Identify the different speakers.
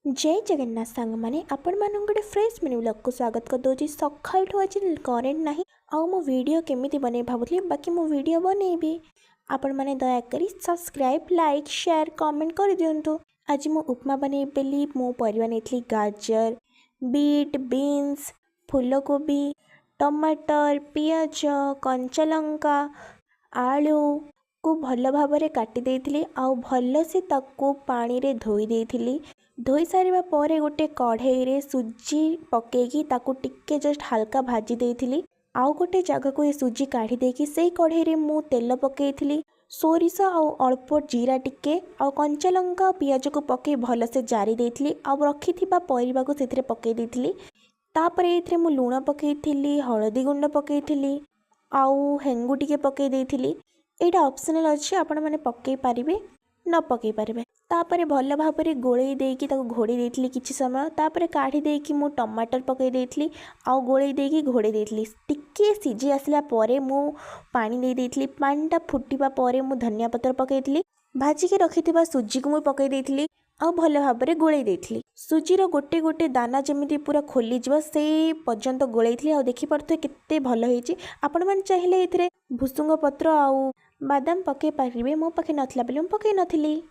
Speaker 1: जय जगन्नाथ सांग मैंने आपण मान गोटे फ्रेश मिनी ब्लॉग को स्वागत कर दूसरी सकाल आज करेन्ट ना आउ मो वीडियो केमी बन भावुली बाकी मो वीडियो बनैबी आपण मैंने दयाकोरी सब्सक्राइब लाइक शेयर कमेंट कर दिंतु। आज मु उपमा बन बेली मो परिवा नहीं गाजर बीट बीन्स फूलकोबी टमाटर पियाज कंचा लंका आलू को भल भाव काटी देइथिली आउ भल से ताकू पानी रे धोई देइथिली। धोई सारिबा परे गोटे कढ़ाई रे सुजी पकेकी ताकू टिके जस्ट हल्का भाजी देइथिली। आउ गोटे जगह को ये सुजी काढ़ी देकी से कढ़ाई रे मु तेल पकेइथिली सोरिष आउ अल्प जीरा टिके आउ कंचा लंका पियाज को पके भल से जारी देइथिली आउ रखिथिबा परिबा को सेथिरे पके देइथिली। तापर एथिरे मु लूण पकेइथिली हळदी गुंड पकेइथिली आउ हेंगु टिके पके देइथिली। एटा ऑप्शनल अच्छे आपण मैंने पकई पारे न पकई पारे। तापर भल भाव में गोलई देकी घोड़े देइथिली किछि समय तापर काढ़ी देकी मु टमाटर पकई देइथिली आउ गोलई देकी घोड़े देइथिली। टिके सिझी आसला परे मु पानी दे देइथिली। पानीटा फुटिबा परे मु धनिया पत्र पकईथिली भाजिके रखिथिबा सुजी को मु पकई देइथिली आउ भल भाव में गोलई देइथिली। सुजीर गोटे गोटे दाना जमी पूरा खोली जीव से पर्यंत गोलैथिली आउ देखि पारथि केते भल होईची। आपण मन चाहिए एथिरे भुसुंग पत्र आउ बादाम पकई पारिबे मो पाखे नथिला बेले मु पकई नथिली।